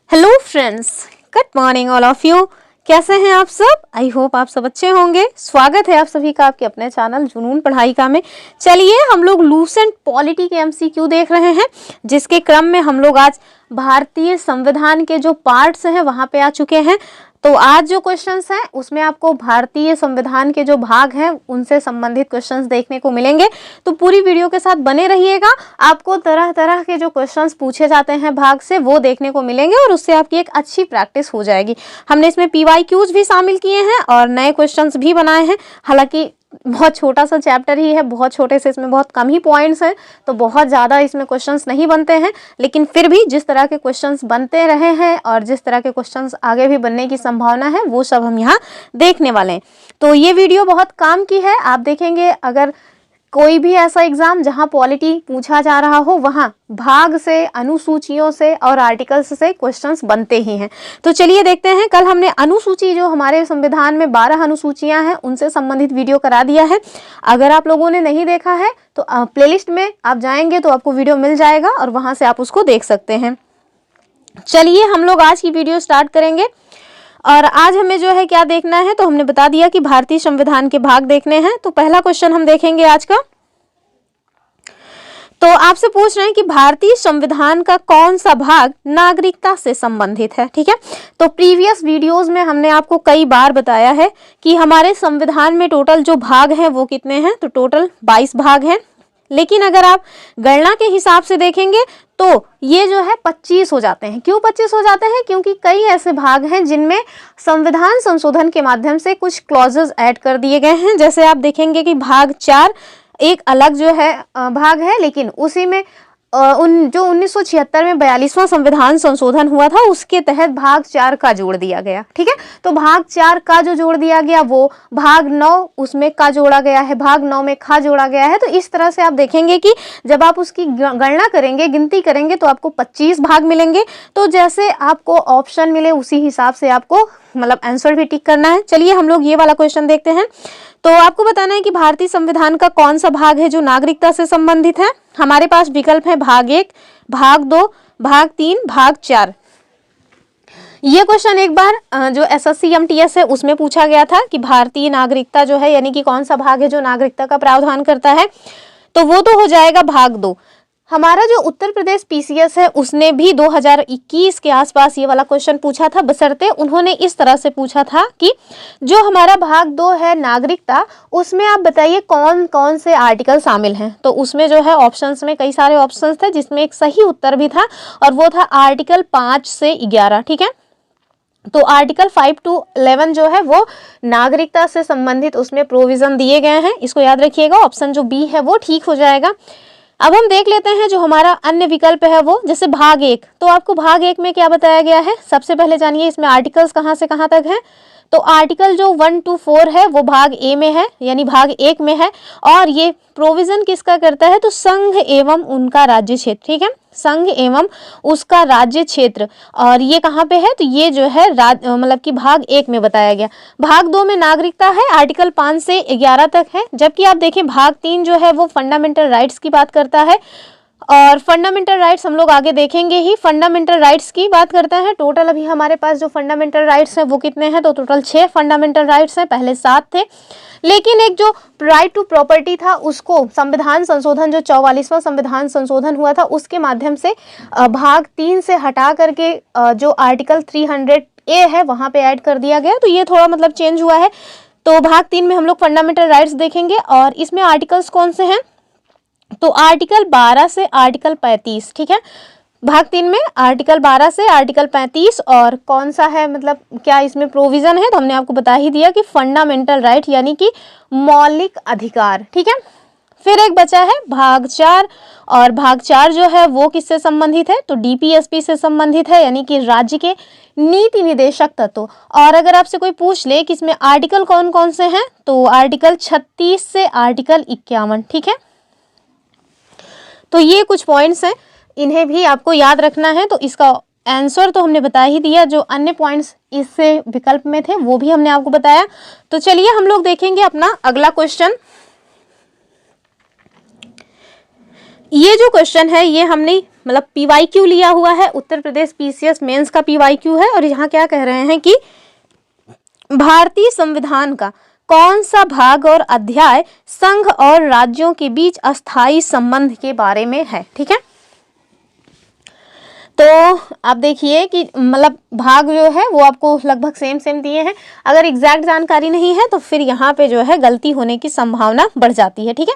Hello friends, good morning all of you. कैसे हैं आप सब? आई होप आप सब अच्छे होंगे। स्वागत है आप सभी का आपके अपने चैनल जुनून पढ़ाई का में। चलिए हम लोग लूसेंट पॉलिटी के एमसीक्यू देख रहे हैं, जिसके क्रम में हम लोग आज भारतीय संविधान के जो पार्ट्स हैं वहां पे आ चुके हैं। तो आज जो क्वेश्चंस हैं उसमें आपको भारतीय संविधान के जो भाग हैं उनसे संबंधित क्वेश्चंस देखने को मिलेंगे। तो पूरी वीडियो के साथ बने रहिएगा। आपको तरह तरह के जो क्वेश्चंस पूछे जाते हैं भाग से वो देखने को मिलेंगे और उससे आपकी एक अच्छी प्रैक्टिस हो जाएगी। हमने इसमें PYQs भी शामिल किए हैं और नए क्वेश्चंस भी बनाए हैं। हालांकि बहुत छोटा सा चैप्टर ही है, बहुत छोटे से इसमें बहुत कम ही पॉइंट्स हैं, तो बहुत ज़्यादा इसमें क्वेश्चंस नहीं बनते हैं। लेकिन फिर भी जिस तरह के क्वेश्चंस बनते रहे हैं और जिस तरह के क्वेश्चंस आगे भी बनने की संभावना है वो सब हम यहाँ देखने वाले हैं। तो ये वीडियो बहुत काम की है। आप देखेंगे अगर कोई भी ऐसा एग्जाम जहां पॉलिटी पूछा जा रहा हो वहां भाग से, अनुसूचियों से और आर्टिकल्स से क्वेश्चंस बनते ही हैं। तो चलिए देखते हैं। कल हमने अनुसूची, जो हमारे संविधान में 12 अनुसूचियां हैं, उनसे संबंधित वीडियो करा दिया है। अगर आप लोगों ने नहीं देखा है तो प्लेलिस्ट में आप जाएंगे तो आपको वीडियो मिल जाएगा और वहां से आप उसको देख सकते हैं। चलिए हम लोग आज की वीडियो स्टार्ट करेंगे। और आज हमें जो है क्या देखना है, तो हमने बता दिया कि भारतीय संविधान के भाग देखने हैं। तो पहला क्वेश्चन हम देखेंगे आज का। तो आपसे पूछ रहे हैं कि भारतीय संविधान का कौन सा भाग नागरिकता से संबंधित है। ठीक है, तो प्रीवियस वीडियोस में हमने आपको कई बार बताया है कि हमारे संविधान में टोटल जो भाग हैं वो कितने हैं। तो टोटल 22 भाग हैं। लेकिन अगर आप गणना के हिसाब से देखेंगे तो ये जो है 25 हो जाते हैं। क्यों 25 हो जाते हैं? क्योंकि कई ऐसे भाग हैं जिनमें संविधान संशोधन के माध्यम से कुछ क्लॉजेस ऐड कर दिए गए हैं। जैसे आप देखेंगे कि भाग 4 एक अलग जो है भाग है, लेकिन उसी में जो 1976 में 42वां संविधान संशोधन हुआ था उसके तहत भाग 4 का जोड़ दिया गया। ठीक है, तो भाग 4 का जो जोड़ दिया गया वो भाग 9 उसमें का जोड़ा गया है, भाग 9 में खा जोड़ा गया है। तो इस तरह से आप देखेंगे कि जब आप उसकी गणना करेंगे, गिनती करेंगे तो आपको 25 भाग मिलेंगे। तो जैसे आपको ऑप्शन मिले उसी हिसाब से आपको मतलब आंसर भी टिक करना है। चलिए हम लोग ये वाला क्वेश्चन देखते हैं। तो आपको बताना है कि भारतीय संविधान का कौन सा भाग है जो नागरिकता से संबंधित है। हमारे पास विकल्प है भाग 1, भाग 2, भाग 3, भाग 4। ये क्वेश्चन एक बार जो SSC MTS है उसमें पूछा गया था कि भारतीय नागरिकता जो है यानी कि कौन सा भाग है जो नागरिकता का प्रावधान करता है। तो वो तो हो जाएगा भाग 2। हमारा जो उत्तर प्रदेश PCS है उसने भी 2021 के आसपास ये वाला क्वेश्चन पूछा था, बशर्ते उन्होंने इस तरह से पूछा था कि जो हमारा भाग 2 है नागरिकता, उसमें आप बताइए कौन कौन से आर्टिकल शामिल हैं। तो उसमें जो है ऑप्शंस में कई सारे ऑप्शंस थे जिसमें एक सही उत्तर भी था और वो था आर्टिकल 5 से 11। ठीक है, तो आर्टिकल 5 to 11 जो है वो नागरिकता से संबंधित उसमें प्रोविजन दिए गए हैं। इसको याद रखिएगा, ऑप्शन जो B है वो ठीक हो जाएगा। अब हम देख लेते हैं जो हमारा अन्य विकल्प है वो, जैसे भाग 1। तो आपको भाग 1 में क्या बताया गया है, सबसे पहले जानिए इसमें आर्टिकल्स कहाँ से कहाँ तक है। तो आर्टिकल जो 1 to 4 है वो भाग A में है, यानी भाग 1 में है। और ये प्रोविजन किसका करता है, तो संघ एवं उनका राज्य क्षेत्र। ठीक है, संघ एवं उसका राज्य क्षेत्र। और ये कहाँ पे है, तो ये जो है मतलब कि भाग 1 में बताया गया। भाग 2 में नागरिकता है, आर्टिकल 5 से 11 तक है। जबकि आप देखें भाग 3 जो है वो फंडामेंटल राइट्स की बात करता है। और फंडामेंटल राइट्स हम लोग आगे देखेंगे ही। फंडामेंटल राइट्स की बात करता है। टोटल अभी हमारे पास जो फंडामेंटल राइट्स हैं वो कितने हैं, तो टोटल 6 फंडामेंटल राइट्स हैं, पहले 7 थे। लेकिन एक जो राइट टू प्रॉपर्टी था उसको संविधान संशोधन, जो 44वां संविधान संशोधन हुआ था उसके माध्यम से भाग 3 से हटा करके जो आर्टिकल 300A है वहां पे ऐड कर दिया गया। तो ये थोड़ा मतलब चेंज हुआ है। तो भाग 3 में हम लोग फंडामेंटल राइट्स देखेंगे और इसमें आर्टिकल्स कौन से हैं, तो आर्टिकल 12 से आर्टिकल 35। ठीक है, भाग 3 में आर्टिकल 12 से आर्टिकल 35। और कौन सा है, मतलब क्या इसमें प्रोविजन है, तो हमने आपको बता ही दिया कि फंडामेंटल राइट यानी कि मौलिक अधिकार। ठीक है, फिर एक बचा है भाग 4। और भाग 4 जो है वो किससे संबंधित है, तो DPSP से संबंधित है, यानी कि राज्य के नीति निदेशक तत्व। और अगर आपसे कोई पूछ ले कि इसमें आर्टिकल कौन कौन से हैं, तो आर्टिकल 36 से आर्टिकल 51। ठीक है, तो ये कुछ पॉइंट्स हैं, इन्हें भी आपको याद रखना है। तो इसका आंसर तो हमने बता ही दिया, जो अन्य पॉइंट्स इससे विकल्प में थे वो भी हमने आपको बताया। तो चलिए हम लोग देखेंगे अपना अगला क्वेश्चन। ये जो क्वेश्चन है ये हमने मतलब PYQ लिया हुआ है, उत्तर प्रदेश PCS मेंस का PYQ है। और यहाँ क्या कह रहे हैं कि भारतीय संविधान का कौन सा भाग और अध्याय संघ और राज्यों के बीच अस्थायी संबंध के बारे में है। ठीक है, तो आप देखिए कि मतलब भाग जो है वो आपको लगभग सेम दिए हैं। अगर एग्जैक्ट जानकारी नहीं है तो फिर यहाँ पे जो है गलती होने की संभावना बढ़ जाती है। ठीक है,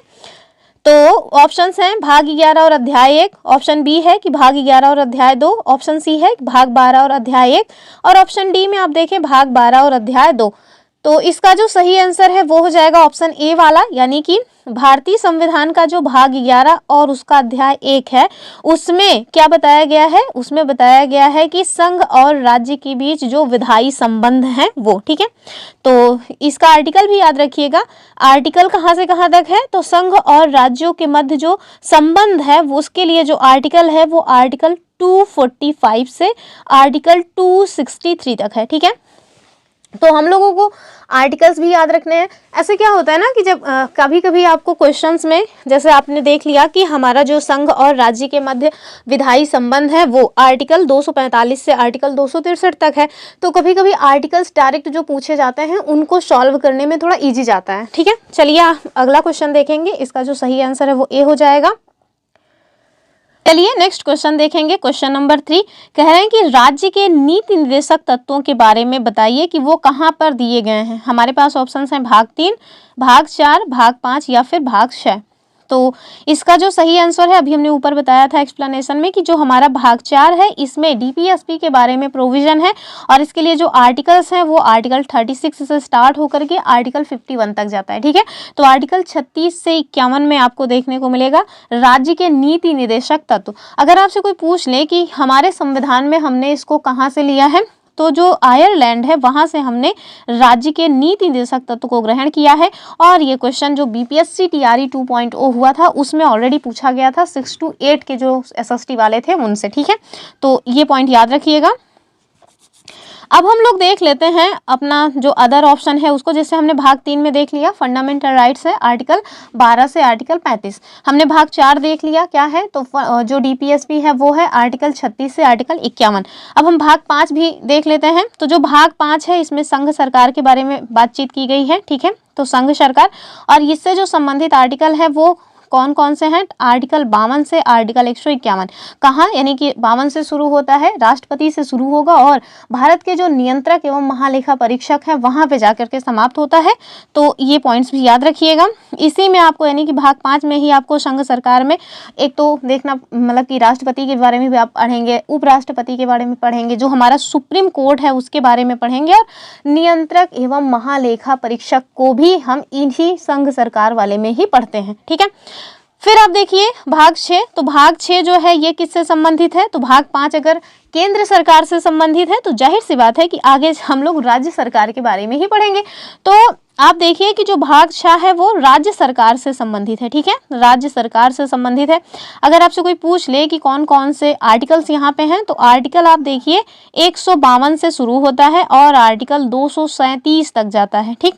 तो ऑप्शंस हैं भाग 11 और अध्याय 1, ऑप्शन बी है कि भाग 11 और अध्याय 2, ऑप्शन सी है भाग 12 और अध्याय 1, और ऑप्शन डी में आप देखें भाग 12 और अध्याय 2। तो इसका जो सही आंसर है वो हो जाएगा ऑप्शन ए वाला, यानी कि भारतीय संविधान का जो भाग 11 और उसका अध्याय 1 है उसमें क्या बताया गया है, उसमें बताया गया है कि संघ और राज्य के बीच जो विधायी संबंध हैं वो। ठीक है, तो इसका आर्टिकल भी याद रखिएगा। आर्टिकल कहाँ से कहाँ तक है, तो संघ और राज्यों के मध्य जो संबंध है वो उसके लिए जो आर्टिकल है वो आर्टिकल 245 से आर्टिकल 263 तक है। ठीक है, तो हम लोगों को आर्टिकल्स भी याद रखने हैं। ऐसे क्या होता है ना कि जब कभी कभी आपको क्वेश्चंस में जैसे आपने देख लिया कि हमारा जो संघ और राज्य के मध्य विधायी संबंध है वो आर्टिकल 245 से आर्टिकल 263 तक है, तो कभी कभी आर्टिकल्स डायरेक्ट जो पूछे जाते हैं उनको सॉल्व करने में थोड़ा ईजी जाता है। ठीक है, चलिए अगला क्वेश्चन देखेंगे। इसका जो सही आंसर है वो ए हो जाएगा। चलिए नेक्स्ट क्वेश्चन देखेंगे। क्वेश्चन नंबर 3 कह रहे हैं कि राज्य के नीति निर्देशक तत्वों के बारे में बताइए कि वो कहाँ पर दिए गए हैं। हमारे पास ऑप्शंस हैं भाग 3, भाग 4, भाग 5 या फिर भाग 6। तो इसका जो सही आंसर है अभी हमने ऊपर बताया था एक्सप्लेनेशन में कि जो हमारा भाग 4 है इसमें DPSP के बारे में प्रोविजन है और इसके लिए जो आर्टिकल्स हैं वो आर्टिकल 36 से स्टार्ट होकर के आर्टिकल 51 तक जाता है। ठीक है, तो आर्टिकल 36 से 51 में आपको देखने को मिलेगा राज्य के नीति निर्देशक तत्व। अगर आपसे कोई पूछ ले कि हमारे संविधान में हमने इसको कहाँ से लिया है, तो जो आयरलैंड है वहां से हमने राज्य के नीति निर्देशक तत्व को ग्रहण किया है। और ये क्वेश्चन जो BPSC TRE 2.0 हुआ था उसमें ऑलरेडी पूछा गया था 6 to 8 के जो SST वाले थे उनसे। ठीक है, तो ये पॉइंट याद रखिएगा। अब हम लोग देख लेते हैं अपना जो अदर ऑप्शन है उसको, जैसे हमने भाग 3 में देख लिया फंडामेंटल राइट्स है आर्टिकल 12 से आर्टिकल 35। हमने भाग 4 देख लिया क्या है, तो जो DPSP है वो है आर्टिकल 36 से आर्टिकल 51। अब हम भाग 5 भी देख लेते हैं। तो जो भाग 5 है इसमें संघ सरकार के बारे में बातचीत की गई है। ठीक है, तो संघ सरकार और इससे जो संबंधित आर्टिकल है वो कौन कौन से हैं, आर्टिकल 52 से आर्टिकल 151। कहाँ, यानी कि 52 से शुरू होता है, राष्ट्रपति से शुरू होगा और भारत के जो नियंत्रक एवं महालेखा परीक्षक हैं वहां पे जाकर के समाप्त होता है। तो ये पॉइंट्स भी याद रखिएगा। इसी में आपको यानी कि भाग 5 में ही आपको संघ सरकार में एक तो देखना मतलब कि राष्ट्रपति के बारे में भी आप पढ़ेंगे, उपराष्ट्रपति के बारे में पढ़ेंगे, जो हमारा सुप्रीम कोर्ट है उसके बारे में पढ़ेंगे, और नियंत्रक एवं महालेखा परीक्षक को भी हम इन्हीं संघ सरकार वाले में ही पढ़ते हैं। ठीक है, फिर आप देखिए भाग 6। तो भाग 6 जो है ये किससे संबंधित है, तो भाग 5 अगर केंद्र सरकार से संबंधित है तो जाहिर सी बात है कि आगे हम लोग राज्य सरकार के बारे में ही पढ़ेंगे। तो आप देखिए कि जो भाग 6 है वो राज्य सरकार से संबंधित है। ठीक है, राज्य सरकार से संबंधित है। अगर आपसे कोई पूछ ले कि कौन कौन से आर्टिकल्स यहाँ पे हैं, तो आर्टिकल आप देखिए 152 से शुरू होता है और आर्टिकल 237 तक जाता है। ठीक,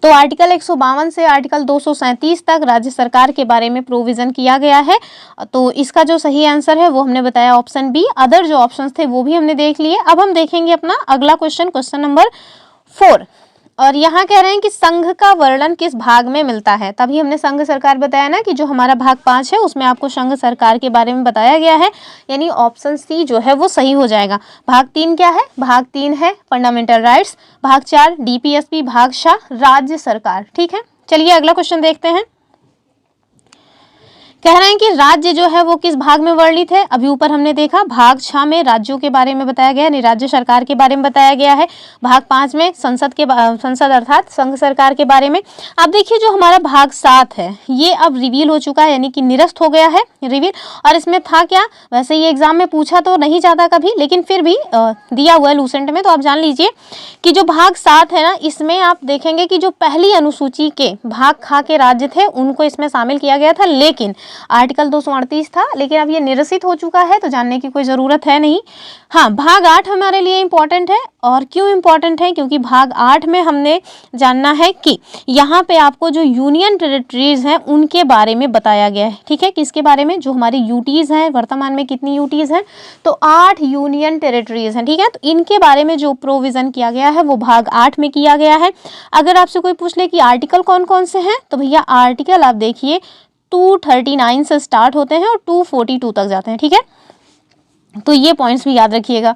तो आर्टिकल 152 से आर्टिकल 237 तक राज्य सरकार के बारे में प्रोविजन किया गया है। तो इसका जो सही आंसर है वो हमने बताया ऑप्शन बी। अदर जो ऑप्शंस थे वो भी हमने देख लिए। अब हम देखेंगे अपना अगला क्वेश्चन, क्वेश्चन नंबर 4। और यहाँ कह रहे हैं कि संघ का वर्णन किस भाग में मिलता है। तभी हमने संघ सरकार बताया ना कि जो हमारा भाग 5 है उसमें आपको संघ सरकार के बारे में बताया गया है, यानी ऑप्शन सी जो है वो सही हो जाएगा। भाग 3 क्या है, भाग 3 है फंडामेंटल राइट्स, भाग 4 DPSP, भाग 6 राज्य सरकार। ठीक है, चलिए अगला क्वेश्चन देखते हैं। कह रहे हैं कि राज्य जो है वो किस भाग में वर्णित है। अभी ऊपर हमने देखा भाग 6 में राज्यों के बारे में बताया गया, यानी राज्य सरकार के बारे में बताया गया है। भाग 5 में संसद अर्थात संघ सरकार के बारे में। अब देखिए जो हमारा भाग 7 है ये अब रिवील हो चुका है, यानी कि निरस्त हो गया है रिवील। और इसमें था क्या, वैसे ये एग्जाम में पूछा तो नहीं जाता कभी, लेकिन फिर भी दिया हुआ है लूसेंट में, तो आप जान लीजिए कि जो भाग 7 है ना इसमें आप देखेंगे कि जो पहली अनुसूची के भाग खा के राज्य थे उनको इसमें शामिल किया गया था, लेकिन आर्टिकल 238 था, लेकिन अब ये निरसित हो चुका है तो जानने की कोई ज़रूरत है नहीं। हाँ, भाग 8 हमारे लिए इम्पॉर्टेंट है। और क्यों इम्पॉर्टेंट है? क्योंकि भाग 8 में हमने जानना है कि यहाँ पे आपको जो यूनियन टेरिटरीज हैं उनके बारे में बताया गया है। ठीक है, किसके बारे में? जो हमारी यूटीज़ हैं, वर्तमान में कितनी यूटीज़ हैं? तो 8 यूनियन टेरिटरीज हैं। ठीक है, तो इनके बारे में जो प्रोविज़न किया गया है वो भाग 8 में किया गया है। अगर आपसे कोई पूछ ले कि आर्टिकल कौन कौन से हैं, तो भैया आर्टिकल आप देखिए 239 से स्टार्ट होते हैं और 242 तक जाते हैं। ठीक है, तो ये पॉइंट्स भी याद रखिएगा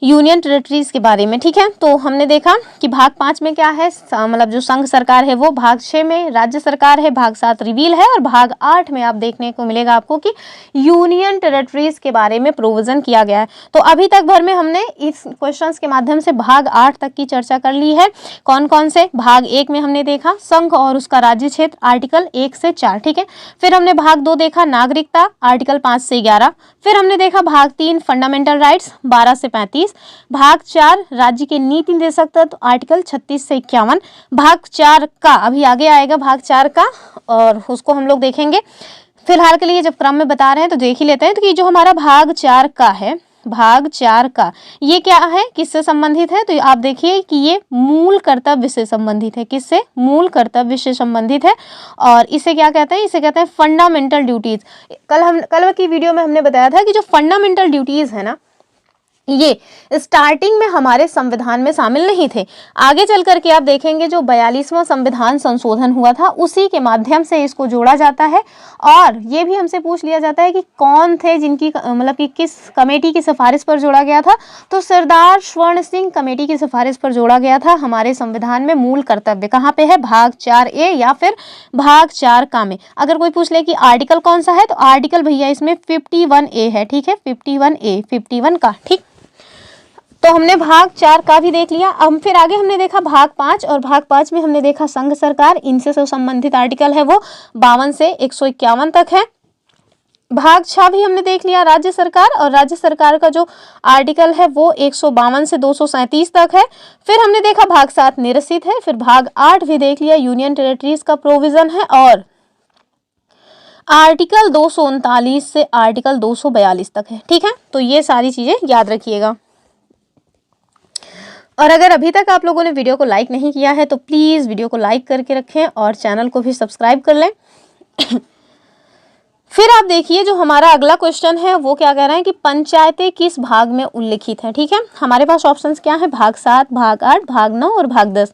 यूनियन टेरिटरीज के बारे में। ठीक है, तो हमने देखा कि भाग 5 में क्या है, मतलब जो संघ सरकार है वो, भाग 6 में राज्य सरकार है, भाग 7 रिवील है, और भाग 8 में आप देखने को मिलेगा आपको कि यूनियन टेरिटरीज के बारे में प्रोविजन किया गया है। तो अभी तक भर में हमने इस क्वेश्चंस के माध्यम से भाग 8 तक की चर्चा कर ली है। कौन कौन से? भाग 1 में हमने देखा संघ और उसका राज्य क्षेत्र, आर्टिकल 1 से 4। ठीक है, फिर हमने भाग 2 देखा नागरिकता, आर्टिकल 5 से 11। फिर हमने देखा भाग 3 फंडामेंटल राइट्स, 12 से 35। भाग 4 राज्य के नीति निर्देशक तत्व, आर्टिकल 36 से 51। भाग 4 का अभी आगे आएगा, भाग 4 का, और उसको हम लोग देखेंगे। फिलहाल के लिए जब क्रम में बता रहे हैं तो देख ही लेते हैं। तो कि जो हमारा भाग 4 का है, भाग 4 का ये क्या है, किससे संबंधित है? तो आप देखिए कि ये मूल कर्तव्य से संबंधित है। किससे? मूल कर्तव्य से संबंधित है। और इसे क्या कहते हैं? इसे कहते हैं फंडामेंटल ड्यूटीज। कल की वीडियो में हमने बताया था कि जो फंडामेंटल ड्यूटीज है ना, ये स्टार्टिंग में हमारे संविधान में शामिल नहीं थे। आगे चल करके आप देखेंगे जो 42वां संविधान संशोधन हुआ था उसी के माध्यम से इसको जोड़ा जाता है। और ये भी हमसे पूछ लिया जाता है कि कौन थे जिनकी, मतलब कि किस कमेटी की सिफारिश पर जोड़ा गया था? तो सरदार स्वर्ण सिंह कमेटी की सिफारिश पर जोड़ा गया था हमारे संविधान में मूल कर्तव्य। कहाँ पे है? भाग 4A या फिर भाग 4 का में। अगर कोई पूछ ले कि आर्टिकल कौन सा है, तो आर्टिकल भैया इसमें 51A है। ठीक है, 51A, 51 का। ठीक, तो हमने भाग 4 का भी देख लिया। अब फिर आगे हमने देखा भाग 5, और भाग 5 में हमने देखा संघ सरकार, इनसे संबंधित आर्टिकल है वो 52 से 151 तक है। भाग 6 भी हमने देख लिया राज्य सरकार, और राज्य सरकार का जो आर्टिकल है वो 152 से 237 तक है। फिर हमने देखा भाग 7 निरसित है। फिर भाग 8 भी देख लिया, यूनियन टेरिटरीज का प्रोविजन है, और आर्टिकल 239 से आर्टिकल 242 तक है। ठीक है, तो ये सारी चीजें याद रखिएगा। और अगर अभी तक आप लोगों ने वीडियो को लाइक नहीं किया है तो प्लीज़ वीडियो को लाइक करके रखें और चैनल को भी सब्सक्राइब कर लें। फिर आप देखिए जो हमारा अगला क्वेश्चन है वो क्या कह रहा है कि पंचायतें किस भाग में उल्लिखित हैं। ठीक है, हमारे पास ऑप्शंस क्या है? भाग 7, भाग 8, भाग 9 और भाग 10।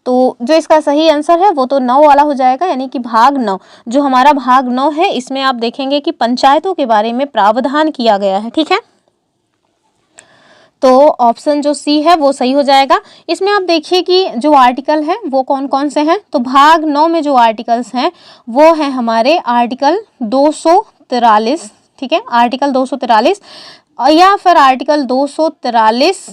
तो जो इसका सही आंसर है वो तो 9 वाला हो जाएगा, यानी कि भाग 9। जो हमारा भाग 9 है इसमें आप देखेंगे कि पंचायतों के बारे में प्रावधान किया गया है। ठीक है, तो ऑप्शन जो सी है वो सही हो जाएगा। इसमें आप देखिए कि जो आर्टिकल है वो कौन कौन से हैं। तो भाग 9 में जो आर्टिकल्स हैं वो हैं हमारे आर्टिकल 243। ठीक है, आर्टिकल 243 या फिर आर्टिकल 243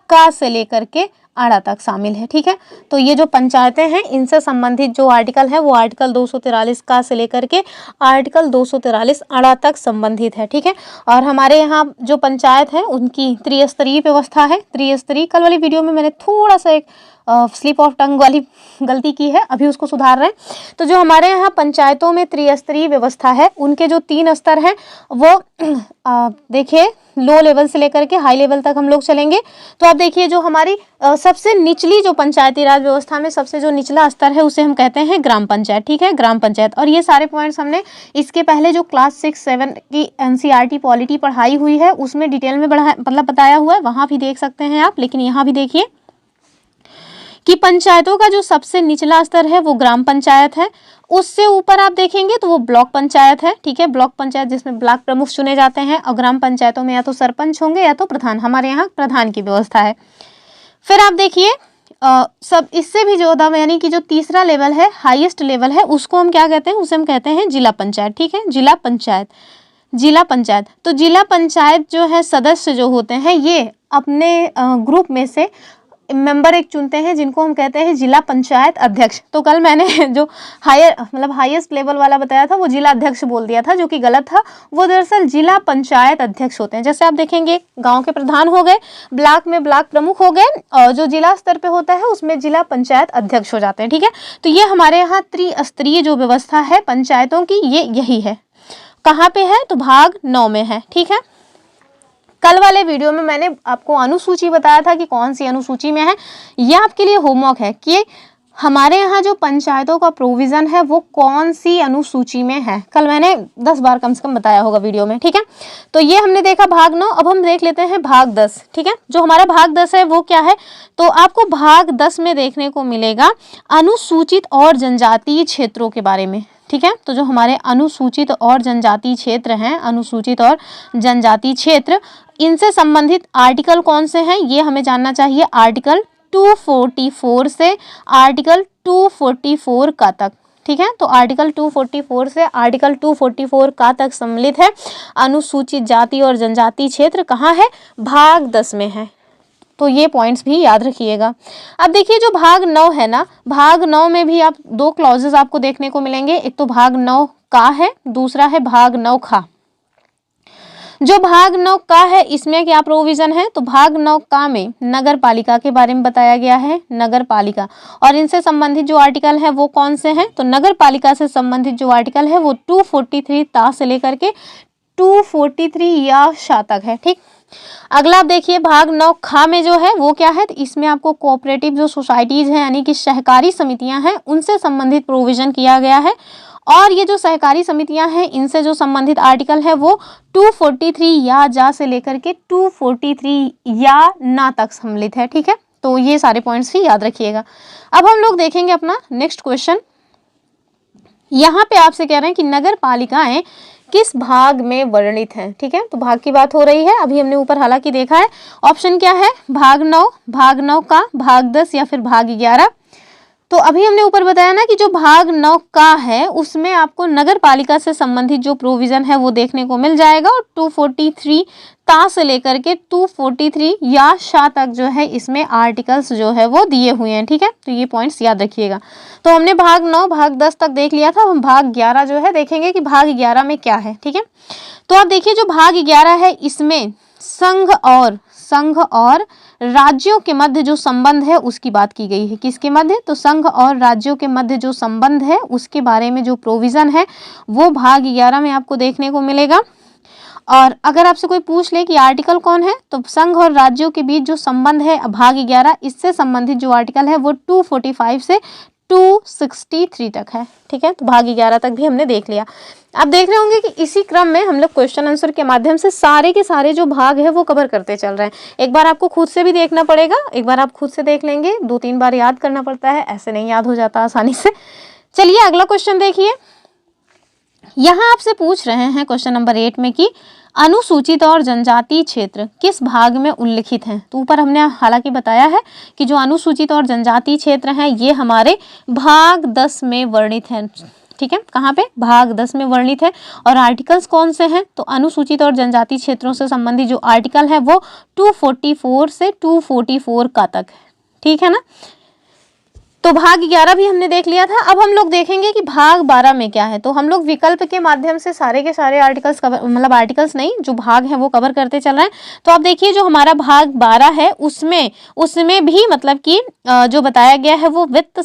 का से लेकर के 8 तक शामिल है। ठीक है, तो ये जो पंचायतें हैं इनसे संबंधित जो आर्टिकल है वो आर्टिकल 243 का से लेकर के आर्टिकल 243 8 तक संबंधित है। ठीक है, और हमारे यहाँ जो पंचायत है उनकी त्रिस्तरीय व्यवस्था है। त्रिस्तरीय, कल वाली वीडियो में मैंने थोड़ा सा एक स्लिप ऑफ टंग वाली गलती की है, अभी उसको सुधार रहे हैं। तो जो हमारे यहाँ पंचायतों में त्रिस्तरीय व्यवस्था है उनके जो 3 स्तर हैं वो देखिए लो लेवल से लेकर के हाई लेवल तक हम लोग चलेंगे। तो आप देखिए जो हमारी सबसे निचली जो पंचायती राज व्यवस्था में सबसे जो निचला स्तर है उसे हम कहते हैं ग्राम पंचायत। ठीक है, ग्राम पंचायत। और ये सारे पॉइंट्स हमने इसके पहले जो क्लास 6-7 की NCERT पॉलिटी पढ़ाई हुई है उसमें डिटेल में मतलब बताया हुआ है, वहाँ भी देख सकते हैं आप। लेकिन यहाँ भी देखिए कि पंचायतों का जो सबसे निचला स्तर है वो ग्राम पंचायत है। उससे ऊपर आप देखेंगे तो वो ब्लॉक पंचायत है। ठीक है, ब्लॉक पंचायत जिसमें ब्लॉक प्रमुख चुने जाते हैं, और ग्राम पंचायतों में या तो सरपंच होंगे या तो प्रधान। हमारे यहाँ प्रधान की व्यवस्था है। फिर आप देखिए सब इससे भी ज़्यादा, यानी कि जो तीसरा लेवल है, हाईएस्ट लेवल है, उसको हम क्या कहते हैं? उसे हम कहते हैं जिला पंचायत। ठीक है, जिला पंचायत। जिला पंचायत, तो जिला पंचायत जो है सदस्य जो होते हैं ये अपने ग्रुप में से मेंबर एक चुनते हैं जिनको हम कहते हैं जिला पंचायत अध्यक्ष। तो कल मैंने जो हाईएस्ट लेवल वाला बताया था वो जिला अध्यक्ष बोल दिया था, जो कि गलत था। वो दरअसल जिला पंचायत अध्यक्ष होते हैं। जैसे आप देखेंगे गांव के प्रधान हो गए, ब्लॉक में ब्लॉक प्रमुख हो गए, और जो जिला स्तर पे होता है उसमें जिला पंचायत अध्यक्ष हो जाते हैं। ठीक है, तो ये हमारे यहाँ त्रिस्तरीय जो व्यवस्था है पंचायतों की, ये यही है। कहाँ पे है? तो भाग 9 में है। ठीक है, कल वाले वीडियो में मैंने आपको अनुसूची बताया था कि कौन सी अनुसूची में है। यह आपके लिए होमवर्क है कि हमारे यहाँ जो पंचायतों का प्रोविजन है वो कौन सी अनुसूची में है। कल मैंने 10 बार कम से कम बताया होगा वीडियो में। ठीक है, तो ये हमने देखा भाग 9। अब हम देख लेते हैं भाग 10। ठीक है, जो हमारा भाग 10 है वो क्या है? तो आपको भाग 10 में देखने को मिलेगा अनुसूचित और जनजातीय क्षेत्रों के बारे में। ठीक है, तो जो हमारे अनुसूचित और जनजातीय क्षेत्र हैं, अनुसूचित और जनजातीय क्षेत्र, इनसे संबंधित आर्टिकल कौन से हैं ये हमें जानना चाहिए। आर्टिकल 244 से आर्टिकल 244 का तक। ठीक है, तो आर्टिकल 244 से आर्टिकल 244 का तक सम्मिलित है अनुसूचित जाति और जनजातीय क्षेत्र। कहाँ है? भाग 10 में है। तो ये पॉइंट्स भी याद रखिएगा। अब देखिए जो भाग 9 है ना, भाग 9 में भी आप 2 क्लॉजेस आपको देखने को मिलेंगे। एक तो भाग 9 का है, दूसरा है भाग 9 खा। जो भाग 9 का है इसमें क्या प्रोविजन है? तो भाग 9 का में नगर पालिका के बारे में बताया गया है। नगर पालिका और इनसे संबंधित जो आर्टिकल है वो कौन से हैं? तो नगर पालिका से संबंधित जो आर्टिकल है वो 243 ता से लेकर के 243 या शा तक है। ठीक, अगला आप देखिए भाग 9 खा में जो है वो क्या है? तो इसमें आपको कोऑपरेटिव जो सोसाइटीज हैं यानी कि सहकारी समितियां हैं उनसे संबंधित प्रोविजन किया गया है। और ये जो सहकारी समितियां हैं इनसे जो संबंधित आर्टिकल है वो 243 या जा से लेकर के 243 या ना तक सम्मिलित है। ठीक है, तो ये सारे पॉइंट्स भी याद रखिएगा। अब हम लोग देखेंगे अपना नेक्स्ट क्वेश्चन। यहाँ पे आपसे कह रहे हैं कि नगर पालिकाएं किस भाग में वर्णित हैं। ठीक है, तो भाग की बात हो रही है। अभी हमने ऊपर हालांकि देखा है ऑप्शन क्या है? भाग 9, भाग 9 का, भाग 10 या फिर भाग 11। तो अभी हमने ऊपर बताया ना कि जो भाग 9 का है उसमें आपको नगर पालिका से संबंधित जो प्रोविजन है वो देखने को मिल जाएगा। और 243 ता से लेकर के 243 या शा तक जो है इसमें आर्टिकल्स जो है वो दिए हुए हैं। ठीक है, तो ये पॉइंट्स याद रखिएगा। तो हमने भाग 9, भाग 10 तक देख लिया था। हम भाग 11 जो है देखेंगे कि भाग 11 में क्या है। ठीक है, तो आप देखिए जो भाग 11 है इसमें संघ और राज्यों के मध्य जो संबंध है उसकी बात की गई है। किसके मध्य? तो संघ और राज्यों के मध्य जो संबंध है उसके बारे में जो प्रोविजन है वो भाग 11 में आपको देखने को मिलेगा। और अगर आपसे कोई पूछ ले कि आर्टिकल कौन है, तो संघ और राज्यों के बीच जो संबंध है भाग 11, इससे संबंधित जो आर्टिकल है वो 245 से 263 तक है। ठीक है, तो भाग 11 तक भी हमने देख लिया। आप देख रहे होंगे कि इसी क्रम में हम लोग क्वेश्चन आंसर के माध्यम से सारे के सारे जो भाग है वो कवर करते चल रहे हैं। एक बार आपको खुद से भी देखना पड़ेगा, एक बार आप खुद से देख लेंगे, 2-3 बार याद करना पड़ता है, ऐसे नहीं याद हो जाता आसानी से। चलिए अगला क्वेश्चन देखिए। यहाँ आपसे पूछ रहे हैं क्वेश्चन नंबर 8 में कि अनुसूचित और जनजातीय क्षेत्र किस भाग में उल्लिखित हैं। तो ऊपर हमने हालांकि बताया है कि जो अनुसूचित और जनजातीय क्षेत्र हैं ये हमारे भाग 10 में वर्णित हैं। ठीक है, कहाँ पे? भाग 10 में वर्णित है। और आर्टिकल्स कौन से हैं? तो अनुसूचित और जनजातीय क्षेत्रों से संबंधित जो आर्टिकल है वो 244 से 244 का तक है। ठीक है ना, तो भाग 11 भी हमने देख लिया था। अब हम लोग देखेंगे कि भाग 12 में क्या है। तो हम लोग विकल्प के माध्यम से सारे के सारे आर्टिकल्स कवर, मतलब आर्टिकल्स नहीं, जो भाग है वो कवर करते चल रहे हैं। तो आप देखिए जो हमारा भाग 12 है उसमें भी मतलब कि जो बताया गया है वो वित्त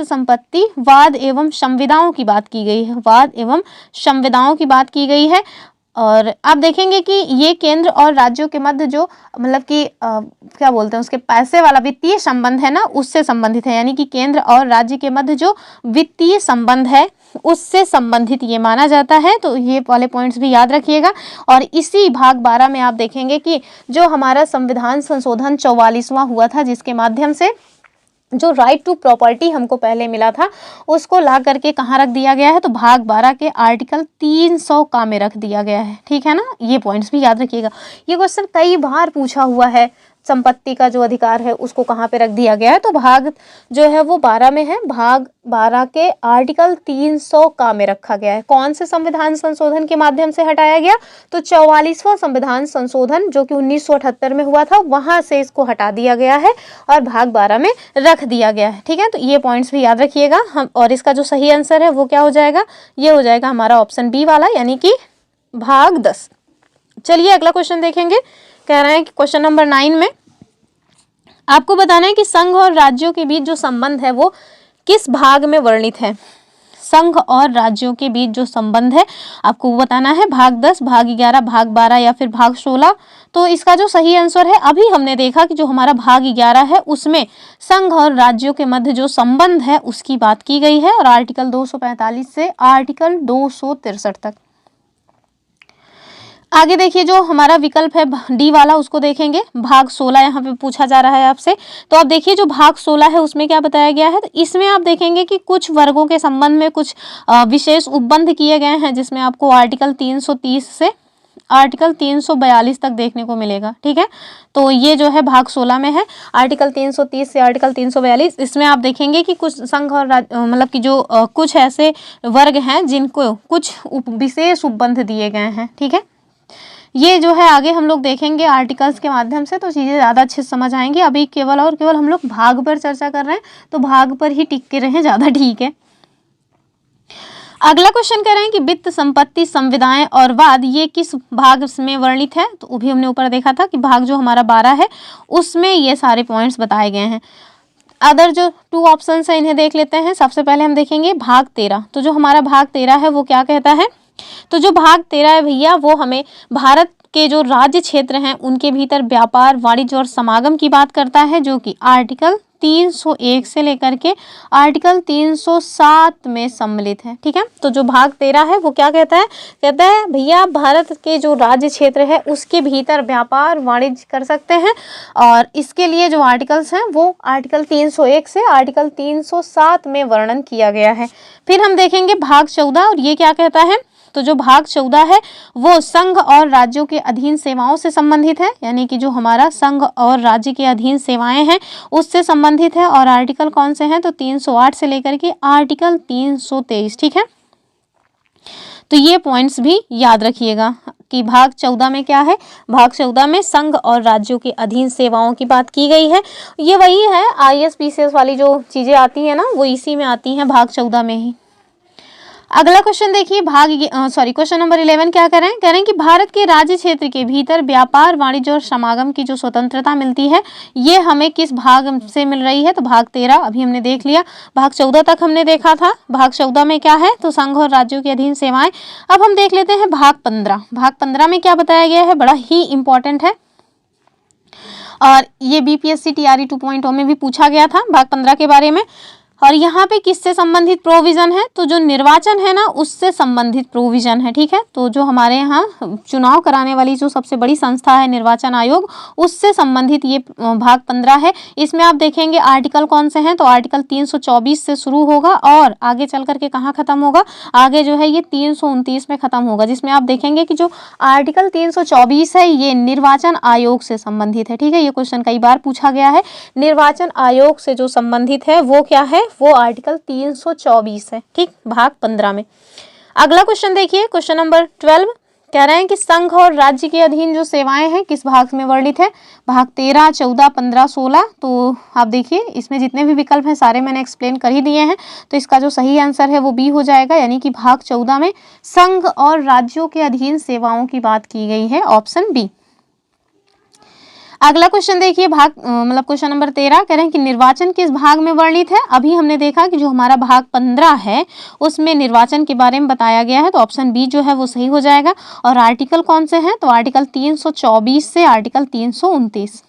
संपत्ति वाद एवं संविदाओं की बात की गई है। वाद एवं संविदाओं की बात की गई है। और आप देखेंगे कि ये केंद्र और राज्यों के मध्य जो मतलब कि क्या बोलते हैं उसके पैसे वाला वित्तीय संबंध है ना, उससे संबंधित है। यानी कि केंद्र और राज्य के मध्य जो वित्तीय संबंध है उससे संबंधित ये माना जाता है। तो ये वाले पॉइंट्स भी याद रखिएगा। और इसी भाग 12 में आप देखेंगे कि जो हमारा संविधान संशोधन 44वां हुआ था, जिसके माध्यम से जो राइट टू प्रॉपर्टी हमको पहले मिला था उसको ला करके कहाँ रख दिया गया है, तो भाग 12 के आर्टिकल 300 का में रख दिया गया है। ठीक है ना, ये पॉइंट्स भी याद रखिएगा। ये क्वेश्चन कई बार पूछा हुआ है, संपत्ति का जो अधिकार है उसको कहाँ पे रख दिया गया है, तो भाग जो है वो 12 में है, भाग 12 के आर्टिकल 300 का में रखा गया है। कौन से संविधान संशोधन के माध्यम से हटाया गया, तो 44वां संविधान संशोधन जो कि 1978 में हुआ था, वहां से इसको हटा दिया गया है और भाग 12 में रख दिया गया है। ठीक है, तो ये पॉइंट्स भी याद रखिएगा हम। और इसका जो सही आंसर है वो क्या हो जाएगा, ये हो जाएगा हमारा ऑप्शन बी वाला, यानी कि भाग 10। चलिए अगला क्वेश्चन देखेंगे। कह रहे हैं कि क्वेश्चन नंबर 9 में आपको बताना है कि संघ और राज्यों के बीच जो संबंध है वो किस भाग में वर्णित है। संघ और राज्यों के बीच जो संबंध है आपको वो बताना है, भाग 10, भाग 11, भाग 12 या फिर भाग 16। तो इसका जो सही आंसर है, अभी हमने देखा कि जो हमारा भाग 11 है उसमें संघ और राज्यों के मध्य जो संबंध है उसकी बात की गई है, और आर्टिकल 245 से आर्टिकल 263 तक। आगे देखिए जो हमारा विकल्प है डी वाला, उसको देखेंगे। भाग 16 यहाँ पे पूछा जा रहा है आपसे, तो आप देखिए जो भाग 16 है उसमें क्या बताया गया है, तो इसमें आप देखेंगे कि कुछ वर्गों के संबंध में कुछ विशेष उपबंध किए गए हैं, जिसमें आपको आर्टिकल 330 से आर्टिकल 342 तक देखने को मिलेगा। ठीक है, तो ये जो है भाग 16 में है, आर्टिकल 330 से आर्टिकल 342। इसमें आप देखेंगे कि कुछ संघ और मतलब कि जो कुछ ऐसे वर्ग हैं जिनको कुछ विशेष उपबंध दिए गए हैं। ठीक है, ये जो है आगे हम लोग देखेंगे आर्टिकल्स के माध्यम से, तो चीज़ें ज़्यादा अच्छे से समझ आएंगी। अभी केवल और केवल हम लोग भाग पर चर्चा कर रहे हैं, तो भाग पर ही टिक के रहें, ज़्यादा ठीक है। अगला क्वेश्चन कह रहे हैं कि वित्त, संपत्ति, संविदाएं और वाद ये किस भाग में वर्णित है, तो वो भी हमने ऊपर देखा था कि भाग जो हमारा 12 है उसमें ये सारे पॉइंट्स बताए गए हैं। अदर जो 2 ऑप्शन है इन्हें देख लेते हैं। सबसे पहले हम देखेंगे भाग 13। तो जो हमारा भाग 13 है वो क्या कहता है, तो जो भाग 13 है भैया वो हमें भारत के जो राज्य क्षेत्र हैं उनके भीतर व्यापार, वाणिज्य और समागम की बात करता है, जो कि आर्टिकल 301 से लेकर के आर्टिकल 307 में सम्मिलित है। ठीक है, तो जो भाग 13 है वो क्या कहता है भैया भारत के जो राज्य क्षेत्र है उसके भीतर व्यापार, वाणिज्य कर सकते हैं, और इसके लिए जो आर्टिकल्स हैं वो आर्टिकल 301 से आर्टिकल 307 में वर्णन किया गया है। फिर हम देखेंगे भाग 14, और ये क्या कहता है, तो जो भाग 14 है वो संघ और राज्यों के अधीन सेवाओं से संबंधित है, यानी कि जो हमारा संघ और राज्य के अधीन सेवाएं हैं उससे संबंधित है, और आर्टिकल कौन से हैं, तो 308 से लेकर के आर्टिकल 323। ठीक है, तो ये पॉइंट्स भी याद रखिएगा कि भाग 14 में क्या है, भाग 14 में संघ और राज्यों के अधीन सेवाओं की बात की गई है। ये वही है IAS PCS वाली जो चीज़ें आती हैं ना, वो इसी में आती हैं, भाग 14 में ही। अगला क्वेश्चन देखिए क्वेश्चन नंबर 11 क्या कह रहे हैं कि भारत के राज्य क्षेत्र के भीतर व्यापार, वाणिज्य और समागम की जो स्वतंत्रता मिलती है ये हमें किस भाग से मिल रही है, तो भाग 13 अभी हमने देख लिया, भाग 14 तक हमने देखा था। भाग 14 में क्या है, तो संघ और राज्यों के अधीन सेवाएं। अब हम देख लेते हैं भाग 15। भाग 15 में क्या बताया गया है, बड़ा ही इंपॉर्टेंट है, और ये BPSC TRE 2.0 में भी पूछा गया था भाग 15 के बारे में। और यहाँ पे किससे संबंधित प्रोविजन है, तो जो निर्वाचन है ना उससे संबंधित प्रोविजन है। ठीक है, तो जो हमारे यहाँ चुनाव कराने वाली जो सबसे बड़ी संस्था है निर्वाचन आयोग, उससे संबंधित ये भाग 15 है। इसमें आप देखेंगे आर्टिकल कौन से हैं, तो आर्टिकल 324 से शुरू होगा और आगे चल करके कहाँ खत्म होगा, आगे जो है ये 329 में खत्म होगा, जिसमें आप देखेंगे कि जो आर्टिकल 324 है ये निर्वाचन आयोग से संबंधित है। ठीक है, ये क्वेश्चन कई बार पूछा गया है, निर्वाचन आयोग से जो संबंधित है वो क्या है, वो आर्टिकल 324 है। ठीक, भाग 15 में। अगला क्वेश्चन देखिए, क्वेश्चन नंबर 12 कह रहे हैं कि संघ और राज्य के अधीन जो सेवाएं हैं किस भाग में वर्णित है, भाग 13, 14, 15, 16। तो आप देखिए इसमें जितने भी विकल्प हैं सारे मैंने एक्सप्लेन कर ही दिए हैं, तो इसका जो सही आंसर है वो बी हो जाएगा, यानी कि भाग 14 में संघ और राज्यों के अधीन सेवाओं की बात की गई है, ऑप्शन बी। अगला क्वेश्चन देखिए क्वेश्चन नंबर 13 कह रहे हैं कि निर्वाचन किस भाग में वर्णित है। अभी हमने देखा कि जो हमारा भाग 15 है उसमें निर्वाचन के बारे में बताया गया है, तो ऑप्शन बी जो है वो सही हो जाएगा। और आर्टिकल कौन से हैं, तो आर्टिकल 324 से आर्टिकल 329।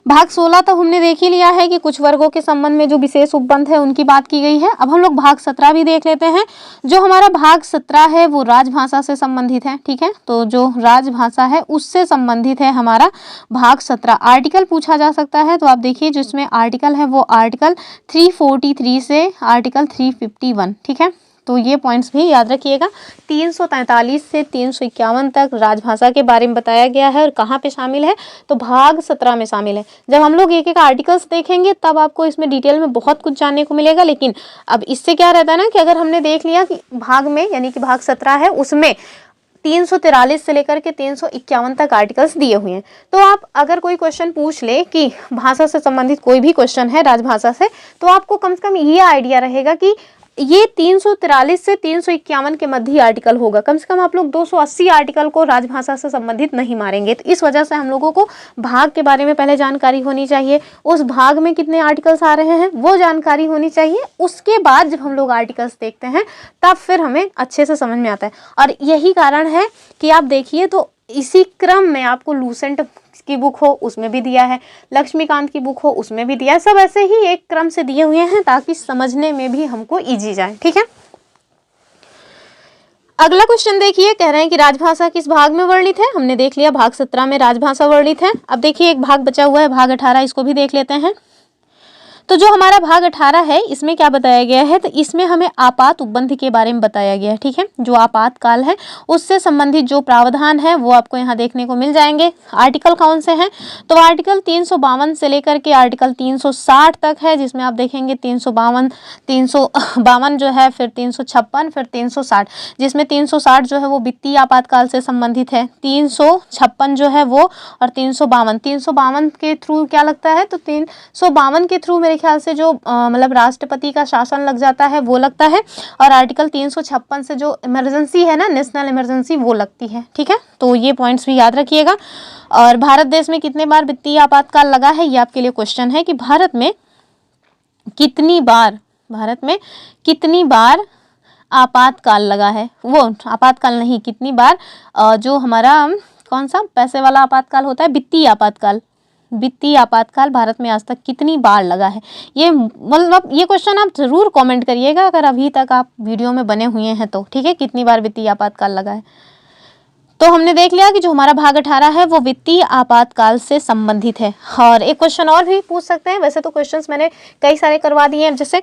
भाग 16 तो हमने देख ही लिया है कि कुछ वर्गों के संबंध में जो विशेष उपबंध है उनकी बात की गई है। अब हम लोग भाग 17 भी देख लेते हैं। जो हमारा भाग 17 है वो राजभाषा से संबंधित है। ठीक है, तो जो राजभाषा है उससे संबंधित है हमारा भाग 17। आर्टिकल पूछा जा सकता है, तो आप देखिए जिसमें आर्टिकल है वो आर्टिकल 343 से आर्टिकल 351। ठीक है, तो ये पॉइंट्स भी याद रखिएगा। 343 से 351 तक राजभाषा के बारे में बताया गया है और कहाँ पे शामिल है, तो भाग 17 में शामिल है। जब हम लोग एक एक आर्टिकल्स देखेंगे तब आपको इसमें डिटेल में बहुत कुछ जानने को मिलेगा। लेकिन अब इससे क्या रहता है ना कि अगर हमने देख लिया कि भाग में यानी कि भाग 17 है, उसमें 343 से लेकर के 351 तक आर्टिकल्स दिए हुए हैं। तो आप अगर कोई क्वेश्चन पूछ ले कि भाषा से संबंधित कोई भी क्वेश्चन है राजभाषा से, तो आपको कम से कम ये आइडिया रहेगा कि ये 343 से 351 के मध्य ही आर्टिकल होगा। कम से कम आप लोग 280 आर्टिकल को राजभाषा से संबंधित नहीं मारेंगे। तो इस वजह से हम लोगों को भाग के बारे में पहले जानकारी होनी चाहिए, उस भाग में कितने आर्टिकल्स आ रहे हैं वो जानकारी होनी चाहिए। उसके बाद जब हम लोग आर्टिकल्स देखते हैं तब फिर हमें अच्छे से समझ में आता है। और यही कारण है कि आप देखिए तो इसी क्रम में आपको लूसेंट की बुक हो उसमें भी दिया है, लक्ष्मीकांत की बुक हो उसमें भी दिया है, सब ऐसे ही एक क्रम से दिए हुए हैं ताकि समझने में भी हमको इजी जाए। ठीक है, अगला क्वेश्चन देखिए, कह रहे हैं कि राजभाषा किस भाग में वर्णित है। हमने देख लिया भाग 17 में राजभाषा वर्णित है। अब देखिए एक भाग बचा हुआ है भाग 18, इसको भी देख लेते हैं। तो जो हमारा भाग 18 है इसमें क्या बताया गया है, तो इसमें हमें आपात उपबंध के बारे में बताया गया है। ठीक है, जो आपातकाल है उससे संबंधित जो प्रावधान है वो आपको यहाँ देखने को मिल जाएंगे। आर्टिकल कौन से हैं, तो आर्टिकल 352 से लेकर के आर्टिकल 360 तक है, जिसमें आप देखेंगे 352 जो है, फिर 356, फिर 360, जिसमें 360 जो है वो वित्तीय आपातकाल से संबंधित है, 356 जो है वो, और 352 के थ्रू क्या लगता है, तो 352 के थ्रू मेरे ख्याल से जो मतलब राष्ट्रपति का शासन लग जाता है वो लगता है, और आर्टिकल 356 से जो इमरजेंसी है ना, नेशनल इमरजेंसी, वो लगती है। ठीक है, तो ये पॉइंट्स भी याद रखिएगा। और भारत देश में कितने बार वित्तीय आपातकाल लगा है, ये आपके लिए क्वेश्चन है कि भारत में कितनी बार आपातकाल लगा है। वो आपातकाल नहीं, कितनी बार जो हमारा कौन सा पैसे वाला आपातकाल होता है, वित्तीय आपातकाल भारत में आज तक कितनी बार लगा है। ये मतलब ये क्वेश्चन आप जरूर कमेंट करिएगा अगर अभी तक आप वीडियो में बने हुए हैं तो। ठीक है, कितनी बार वित्तीय आपातकाल लगा है। तो हमने देख लिया कि जो हमारा भाग 18 है वो वित्तीय आपातकाल से संबंधित है। और एक क्वेश्चन और भी पूछ सकते हैं, वैसे तो क्वेश्चंस मैंने कई सारे करवा दिए हैं। जैसे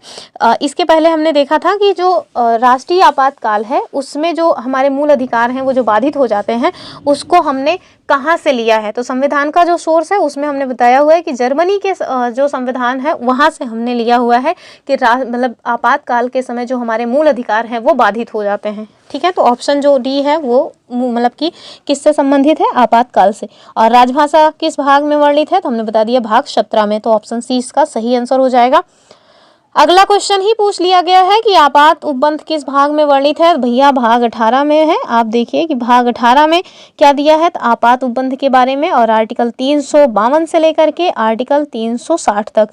इसके पहले हमने देखा था कि जो राष्ट्रीय आपातकाल है उसमें जो हमारे मूल अधिकार हैं वो जो बाधित हो जाते हैं उसको हमने कहाँ से लिया है, तो संविधान का जो सोर्स है उसमें हमने बताया हुआ है कि जर्मनी के जो संविधान है वहाँ से हमने लिया हुआ है कि मतलब आपातकाल के समय जो हमारे मूल अधिकार हैं वो बाधित हो जाते हैं। ठीक है, तो ऑप्शन जो डी है वो मतलब कि किससे संबंधित है, आपातकाल से। और राजभाषा किस भाग में वर्णित है, तो हमने बता दिया भाग 17 में, तो ऑप्शन सी इसका सही आंसर हो जाएगा। अगला क्वेश्चन ही पूछ लिया गया है कि आपात उपबंध किस भाग में वर्णित है, भैया भाग 18 में है। आप देखिए कि भाग 18 में क्या दिया है, तो आपात उपबंध के बारे में, और आर्टिकल 352 से लेकर के आर्टिकल 360 तक।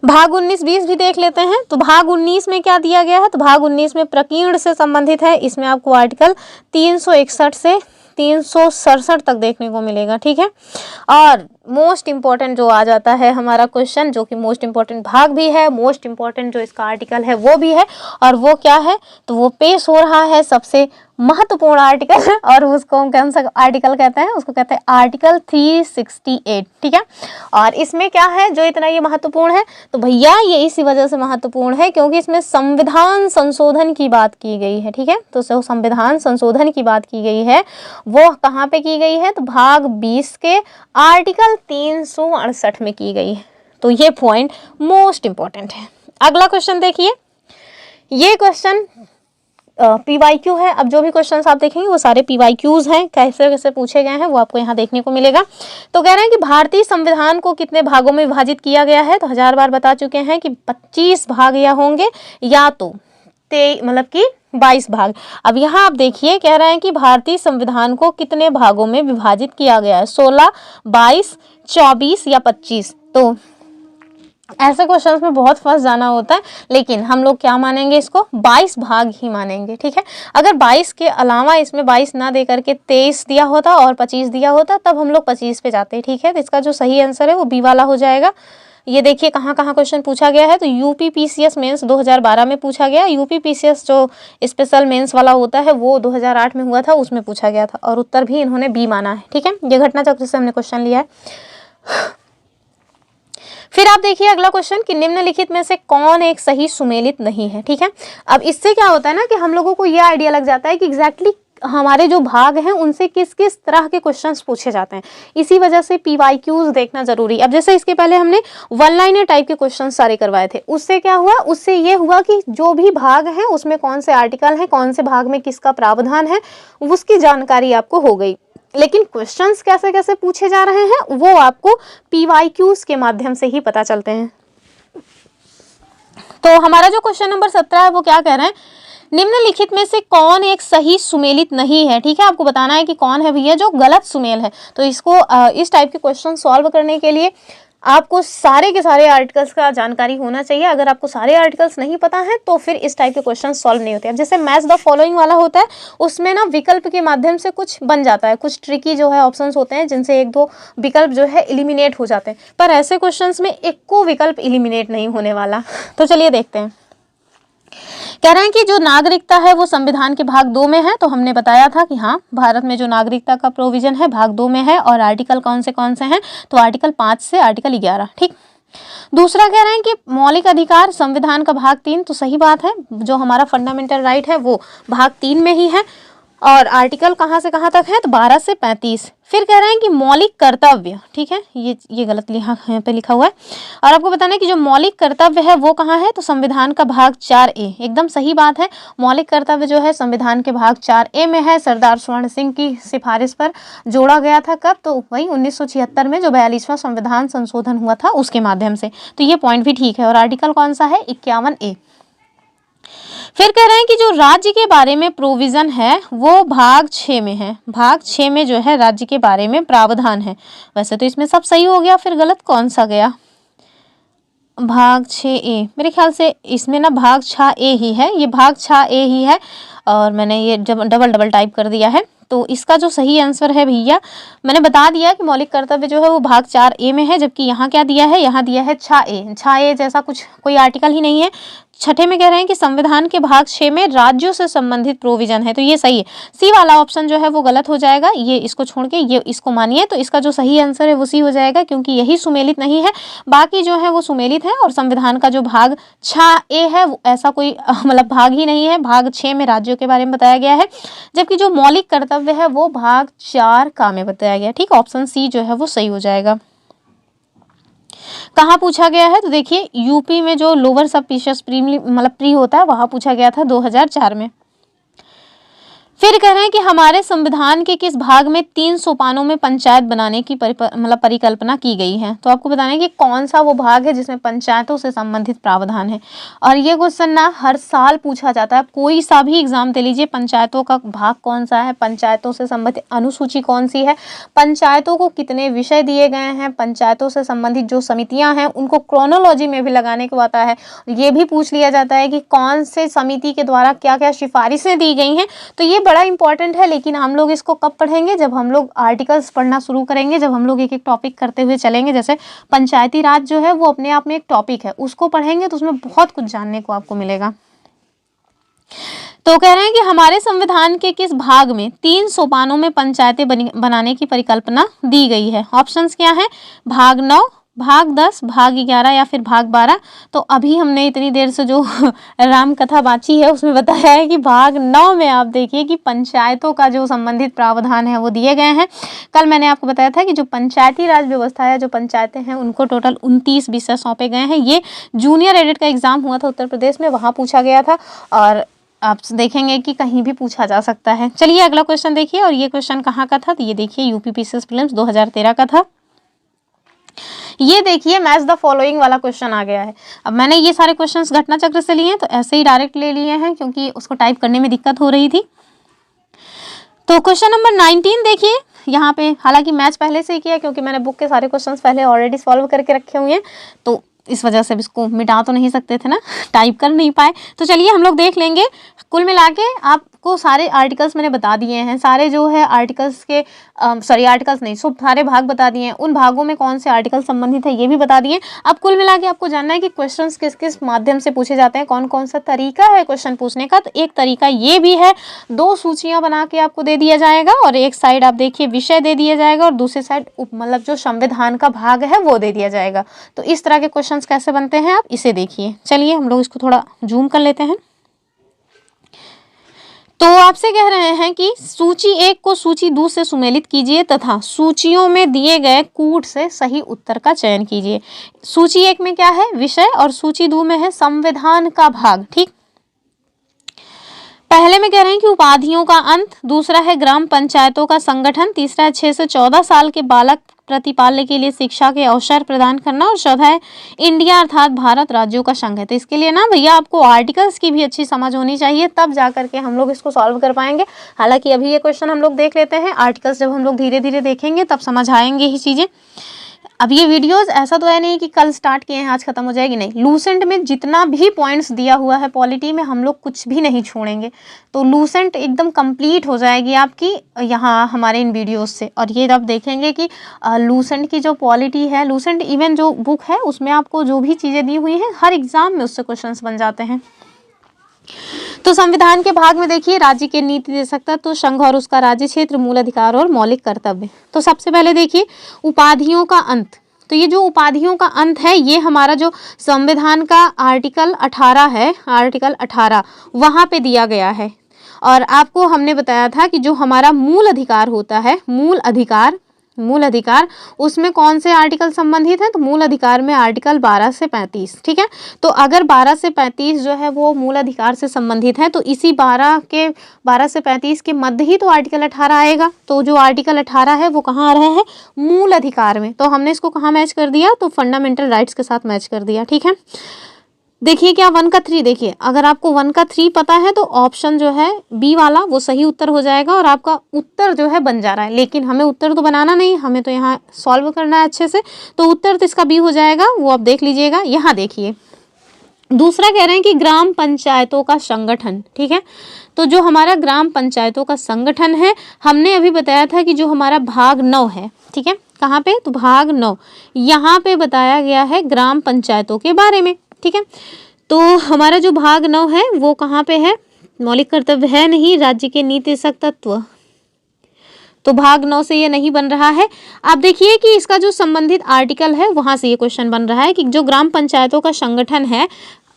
भाग 19-20 भी देख लेते हैं। तो भाग 19 में क्या दिया गया है, तो भाग 19 में प्रकीर्ण से संबंधित है। इसमें आपको आर्टिकल 361 से 367 तक देखने को मिलेगा। ठीक है, और मोस्ट इंपॉर्टेंट जो आ जाता है हमारा क्वेश्चन, जो कि मोस्ट इंपॉर्टेंट भाग भी है, मोस्ट इंपॉर्टेंट जो इसका आर्टिकल है वो भी है, और वो क्या है, तो वो पेश हो रहा है सबसे महत्वपूर्ण आर्टिकल, और उसको कौन सा आर्टिकल कहते हैं, उसको कहते हैं आर्टिकल 368। ठीक है, और इसमें क्या है जो इतना ये महत्वपूर्ण है, तो भैया ये इसी वजह से महत्वपूर्ण है क्योंकि इसमें संविधान संशोधन की बात की गई है। ठीक है, तो संविधान संशोधन की बात की गई है, वो कहाँ पे की गई है, तो भाग 20 के आर्टिकल 368 में की गई है। तो ये पॉइंट मोस्ट इंपॉर्टेंट है। अगला क्वेश्चन देखिए, ये क्वेश्चन PYQ है। अब जो भी क्वेश्चंस आप देखेंगे वो सारे PYQs हैं, कैसे कैसे पूछे गए हैं वो आपको यहाँ देखने को मिलेगा। तो कह रहे हैं कि भारतीय संविधान को कितने भागों में विभाजित किया गया है, तो 1000 बार बता चुके हैं कि 25 भाग या होंगे या तो मतलब कि 22 भाग। अब यहाँ आप देखिए कह रहे हैं कि भारतीय संविधान को कितने भागों में विभाजित किया गया है, 16, 22, 24 या 25। तो ऐसे क्वेश्चंस में बहुत फंस जाना होता है, लेकिन हम लोग क्या मानेंगे, इसको 22 भाग ही मानेंगे। ठीक है, अगर 22 के अलावा इसमें 22 ना दे करके 23 दिया होता और 25 दिया होता तब हम लोग 25 पे जाते। ठीक है, तो इसका जो सही आंसर है वो बी वाला हो जाएगा। ये देखिए कहाँ कहाँ क्वेश्चन पूछा गया है, तो यूपी PCS मेंस 2012 में पूछा गया। यूपी PCS जो स्पेशल मेंस वाला होता है वो 2008 में हुआ था, उसमें पूछा गया था, और उत्तर भी इन्होंने बी माना है। ठीक है, ये घटना चक्र से हमने क्वेश्चन लिया है। फिर आप देखिए अगला क्वेश्चन कि निम्नलिखित में से कौन एक सही सुमेलित नहीं है। ठीक है, अब इससे क्या होता है ना कि हम लोगों को यह आइडिया लग जाता है कि एग्जैक्टली हमारे जो भाग हैं उनसे किस किस तरह के क्वेश्चंस पूछे जाते हैं। इसी वजह से PYQs देखना जरूरी। अब जैसे इसके पहले हमने वन लाइनर टाइप के क्वेश्चन सारे करवाए थे, उससे क्या हुआ, उससे ये हुआ कि जो भी भाग हैं उसमें कौन से आर्टिकल हैं, कौन से भाग में किसका प्रावधान है, उसकी जानकारी आपको हो गई। लेकिन क्वेश्चंस कैसे कैसे पूछे जा रहे हैं वो आपको PYQs के माध्यम से ही पता चलते हैं। तो हमारा जो क्वेश्चन नंबर 17 है वो क्या कह रहे हैं, निम्नलिखित में से कौन एक सही सुमेलित नहीं है। ठीक है, आपको बताना है कि कौन है भैया जो गलत सुमेल है। तो इसको इस टाइप के क्वेश्चन सॉल्व करने के लिए आपको सारे के सारे आर्टिकल्स का जानकारी होना चाहिए। अगर आपको सारे आर्टिकल्स नहीं पता है तो फिर इस टाइप के क्वेश्चन सॉल्व नहीं होते। अब जैसे मैच द फॉलोइंग वाला होता है उसमें ना विकल्प के माध्यम से कुछ बन जाता है, कुछ ट्रिकी जो है ऑप्शंस होते हैं जिनसे एक दो विकल्प जो है एलिमिनेट हो जाते हैं, पर ऐसे क्वेश्चंस में एक को विकल्प एलिमिनेट नहीं होने वाला। तो चलिए देखते हैं। कह रहे हैं कि जो नागरिकता है वो संविधान के भाग 2 में है। तो हमने बताया था कि हाँ, भारत में जो नागरिकता का प्रोविजन है भाग 2 में है। और आर्टिकल कौन से हैं, तो आर्टिकल 5 से आर्टिकल 11। ठीक, दूसरा कह रहे हैं कि मौलिक अधिकार संविधान का भाग 3। तो सही बात है, जो हमारा फंडामेंटल राइट है वो भाग 3 में ही है। और आर्टिकल कहाँ से कहाँ तक है, तो 12 से 35। फिर कह रहे हैं कि मौलिक कर्तव्य, ठीक है, ये गलत लिखा यहाँ पे लिखा हुआ है। और आपको बताना है कि जो मौलिक कर्तव्य है वो कहाँ है, तो संविधान का भाग 4A। एकदम सही बात है, मौलिक कर्तव्य जो है संविधान के भाग 4A में है। सरदार स्वर्ण सिंह की सिफारिश पर जोड़ा गया था। कब, तो वही 1976 में जो 42वां संविधान संशोधन हुआ था उसके माध्यम से। तो ये पॉइंट भी ठीक है। और आर्टिकल कौन सा है, 51A। फिर कह रहे हैं कि जो राज्य के बारे में प्रोविजन है वो भाग 6 में है। भाग 6 में जो है राज्य के बारे में प्रावधान है। वैसे तो इसमें सब सही हो गया, फिर गलत कौन सा गया, भाग 6A। मेरे ख्याल से इसमें ना भाग 6A ही है, ये भाग 6A ही है। और मैंने ये डबल टाइप कर दिया है। तो इसका जो सही आंसर है भैया, मैंने बता दिया कि मौलिक कर्तव्य जो है वो भाग 4A में है, जबकि यहाँ क्या दिया है, यहाँ दिया है 6A। 6A जैसा कुछ कोई आर्टिकल ही नहीं है। छठे में कह रहे हैं कि संविधान के भाग 6 में राज्यों से संबंधित प्रोविजन है। तो ये सही है। सी वाला ऑप्शन जो है वो गलत हो जाएगा, ये इसको छोड़ के ये इसको मानिए। तो इसका जो सही आंसर है वो सी हो जाएगा, क्योंकि यही सुमेलित नहीं है, बाकी जो है वो सुमेलित है। और संविधान का जो भाग 6A है वो ऐसा कोई मतलब भाग ही नहीं है। भाग 6 में राज्यों के बारे में बताया गया है, जबकि जो मौलिक कर्तव्य है वो भाग 4 का में बताया गया। ठीक, ऑप्शन सी जो है वो सही हो जाएगा। कहाँ पूछा गया है, तो देखिए यूपी में जो लोअर सब पीशस प्री होता है वहां पूछा गया था 2004 में। फिर कह रहे हैं कि हमारे संविधान के किस भाग में 3 सोपानों में पंचायत बनाने की परिकल्पना की गई है। तो आपको बताना है कि कौन सा वो भाग है जिसमें पंचायतों से संबंधित प्रावधान है। और ये क्वेश्चन ना हर साल पूछा जाता है, कोई सा भी एग्जाम दे लीजिए, पंचायतों का भाग कौन सा है, पंचायतों से संबंधित अनुसूची कौन सी है, पंचायतों को कितने विषय दिए गए हैं, पंचायतों से संबंधित जो समितियां हैं उनको क्रोनोलॉजी में भी लगाने को आता है। ये भी पूछ लिया जाता है कि कौन से समिति के द्वारा क्या क्या सिफारिशें दी गई हैं। तो ये बड़ा इंपॉर्टेंट है, लेकिन हम लोग इसको कब पढ़ेंगे, जब हम लोग आर्टिकल्स पढ़ना शुरू करेंगे, जब हम लोग एक एक टॉपिक करते हुए चलेंगे। जैसे पंचायती राज जो है वो अपने आप में एक टॉपिक है, उसको पढ़ेंगे तो उसमें बहुत कुछ जानने को आपको मिलेगा। तो कह रहे हैं कि हमारे संविधान के किस भाग में 3 सोपानों में पंचायतें बनाने की परिकल्पना दी गई है। ऑप्शंस क्या है, भाग 9, भाग 10, भाग 11 या फिर भाग 12। तो अभी हमने इतनी देर से जो राम कथा बांची है उसमें बताया है कि भाग 9 में आप देखिए कि पंचायतों का जो संबंधित प्रावधान है वो दिए गए हैं। कल मैंने आपको बताया था कि जो पंचायती राज व्यवस्था है, जो पंचायतें हैं उनको टोटल 29 विषय सौंपे गए हैं। ये जूनियर एडिट का एग्जाम हुआ था उत्तर प्रदेश में, वहाँ पूछा गया था और आप देखेंगे कि कहीं भी पूछा जा सकता है। चलिए अगला क्वेश्चन देखिए। और ये क्वेश्चन कहाँ का था, तो ये देखिए यूपी पीसीएस प्रीलिम्स 2013 का था। ये देखिए मैच द फॉलोइंग वाला क्वेश्चन आ गया है। अब मैंने ये सारे क्वेश्चंस घटना चक्र से लिए हैं, तो ऐसे ही डायरेक्ट ले लिए हैं क्योंकि उसको टाइप करने में दिक्कत हो रही थी। तो क्वेश्चन नंबर 19 देखिए यहाँ पे, हालांकि मैच पहले से ही किया क्योंकि मैंने बुक के सारे क्वेश्चंस पहले ऑलरेडी सॉल्व करके रखे हुए हैं, तो इस वजह से इसको मिटा तो नहीं सकते थे ना, टाइप कर नहीं पाए। तो चलिए हम लोग देख लेंगे। कुल मिला के आप आपको सारे आर्टिकल्स मैंने बता दिए हैं, सारे जो है आर्टिकल्स के आर्टिकल्स नहीं, सब सारे भाग बता दिए हैं, उन भागों में कौन से आर्टिकल संबंधित है ये भी बता दिए। अब कुल मिला के आपको जानना है कि क्वेश्चंस किस किस माध्यम से पूछे जाते हैं, कौन कौन सा तरीका है क्वेश्चन पूछने का। तो एक तरीका ये भी है, 2 सूचियां बना के आपको दे दिया जाएगा और एक साइड आप देखिए विषय दे दिया जाएगा और दूसरी साइड मतलब जो संविधान का भाग है वो दे दिया जाएगा। तो इस तरह के क्वेश्चंस कैसे बनते हैं आप इसे देखिए। चलिए हम लोग इसको थोड़ा जूम कर लेते हैं। तो आपसे कह रहे हैं कि सूची 1 को सूची 2 से सुमेलित कीजिए तथा सूचियों में दिए गए कूट से सही उत्तर का चयन कीजिए। सूची 1 में क्या है, विषय, और सूची 2 में है संविधान का भाग। ठीक, पहले में कह रहे हैं कि उपाधियों का अंत, दूसरा है ग्राम पंचायतों का संगठन, तीसरा है 6 से 14 साल के बालक प्रतिपाल्य के लिए शिक्षा के अवसर प्रदान करना, और चौथा है इंडिया अर्थात भारत राज्यों का संघ है। तो इसके लिए ना भैया आपको आर्टिकल्स की भी अच्छी समझ होनी चाहिए, तब जा करके हम लोग इसको सॉल्व कर पाएंगे। हालांकि अभी ये क्वेश्चन हम लोग देख लेते हैं, आर्टिकल्स जब हम लोग धीरे धीरे देखेंगे तब समझ आएंगे ही चीजें। अब ये वीडियोस ऐसा तो है नहीं कि कल स्टार्ट किए हैं आज खत्म हो जाएगी, नहीं। लूसेंट में जितना भी पॉइंट्स दिया हुआ है पॉलिटी में हम लोग कुछ भी नहीं छोड़ेंगे, तो लूसेंट एकदम कंप्लीट हो जाएगी आपकी यहाँ हमारे इन वीडियोस से। और ये आप देखेंगे कि लूसेंट की जो पॉलिटी है, लूसेंट इवन जो बुक है उसमें आपको जो भी चीज़ें दी हुई हैं हर एग्जाम में उससे क्वेश्चन बन जाते हैं। तो संविधान के भाग में देखिए, राज्य के नीति दे सकता तो संघ और उसका राज्य क्षेत्र, मूल अधिकार और मौलिक कर्तव्य। तो सबसे पहले देखिए उपाधियों का अंत। तो ये जो उपाधियों का अंत है ये हमारा जो संविधान का आर्टिकल 18 है, आर्टिकल 18 वहाँ पे दिया गया है। और आपको हमने बताया था कि जो हमारा मूल अधिकार होता है, मूल अधिकार उसमें कौन से आर्टिकल संबंधित हैं, तो मूल अधिकार में आर्टिकल 12 से 35। ठीक है, तो अगर 12 से 35 जो है वो मूल अधिकार से संबंधित है तो इसी 12 से 35 के मध्य ही तो आर्टिकल 18 आएगा। तो जो आर्टिकल 18 है वो कहाँ आ रहा है, मूल अधिकार में। तो हमने इसको कहाँ मैच कर दिया, तो फंडामेंटल राइट्स के साथ मैच कर दिया। ठीक है, देखिए क्या 1 का 3, देखिए अगर आपको 1 का 3 पता है तो ऑप्शन जो है बी वाला वो सही उत्तर हो जाएगा और आपका उत्तर जो है बन जा रहा है। लेकिन हमें उत्तर तो बनाना नहीं, हमें तो यहाँ सॉल्व करना है अच्छे से, तो उत्तर तो इसका बी हो जाएगा, वो आप देख लीजिएगा। यहाँ देखिए दूसरा कह रहे हैं कि ग्राम पंचायतों का संगठन। ठीक है, तो जो हमारा ग्राम पंचायतों का संगठन है, हमने अभी बताया था कि जो हमारा भाग 9 है, ठीक है, कहाँ पे, तो भाग 9 यहाँ पे बताया गया है ग्राम पंचायतों के बारे में। ठीक है, तो हमारा जो भाग 9 है वो कहाँ पे है, मौलिक कर्तव्य है नहीं, राज्य के नीति तत्व, तो भाग 9 से ये नहीं बन रहा है। आप देखिए कि इसका जो संबंधित आर्टिकल है वहां से ये क्वेश्चन बन रहा है कि जो ग्राम पंचायतों का संगठन है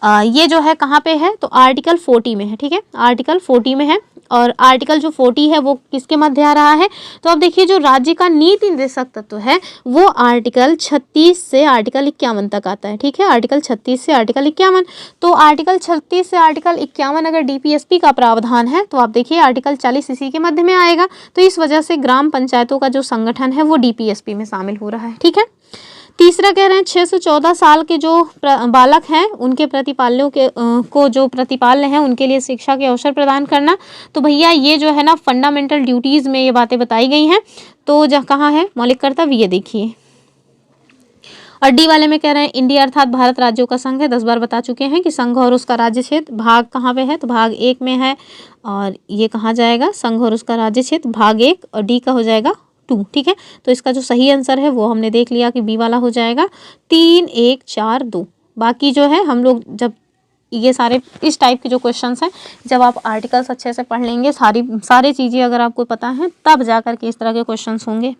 ये जो है कहाँ पे है, तो आर्टिकल 40 में है। ठीक है, आर्टिकल 40 में है, और आर्टिकल जो 40 है वो किसके मध्य आ रहा है, तो अब देखिए जो राज्य का नीति निर्देशक तत्व है वो आर्टिकल 36 से आर्टिकल 51 तक आता है। ठीक है, आर्टिकल 36 से आर्टिकल 51, तो आर्टिकल 36 से आर्टिकल 51 अगर डीपीएसपी का प्रावधान है तो आप देखिए आर्टिकल 40 इसी के मध्य में आएगा। तो इस वजह से ग्राम पंचायतों का जो संगठन है वो डीपीएसपी में शामिल हो रहा है। ठीक है, तीसरा कह रहे हैं 6 से 14 साल के जो बालक हैं उनके प्रतिपाल्यों के को जो प्रतिपाल्य हैं उनके लिए शिक्षा के अवसर प्रदान करना। तो भैया ये जो है ना फंडामेंटल ड्यूटीज़ में ये बातें बताई गई हैं। तो जहाँ कहाँ है मौलिक कर्तव्य, ये देखिए। और डी वाले में कह रहे हैं इंडिया अर्थात भारत राज्यों का संघ है, 10 बार बता चुके हैं कि संघ और उसका राज्य क्षेत्र। भाग कहाँ पे है, तो भाग 1 में है, और ये कहाँ जाएगा, संघ और उसका राज्य क्षेत्र भाग 1, और डी का हो जाएगा 2। ठीक है, तो इसका जो सही आंसर है वो हमने देख लिया कि बी वाला हो जाएगा 3, 1, 4, 2। बाकी जो है हम लोग जब ये सारे इस टाइप के जो क्वेश्चंस हैं जब आप आर्टिकल्स अच्छे से पढ़ लेंगे, सारी चीज़ें अगर आपको पता है तब जा कर के इस तरह के क्वेश्चंस होंगे।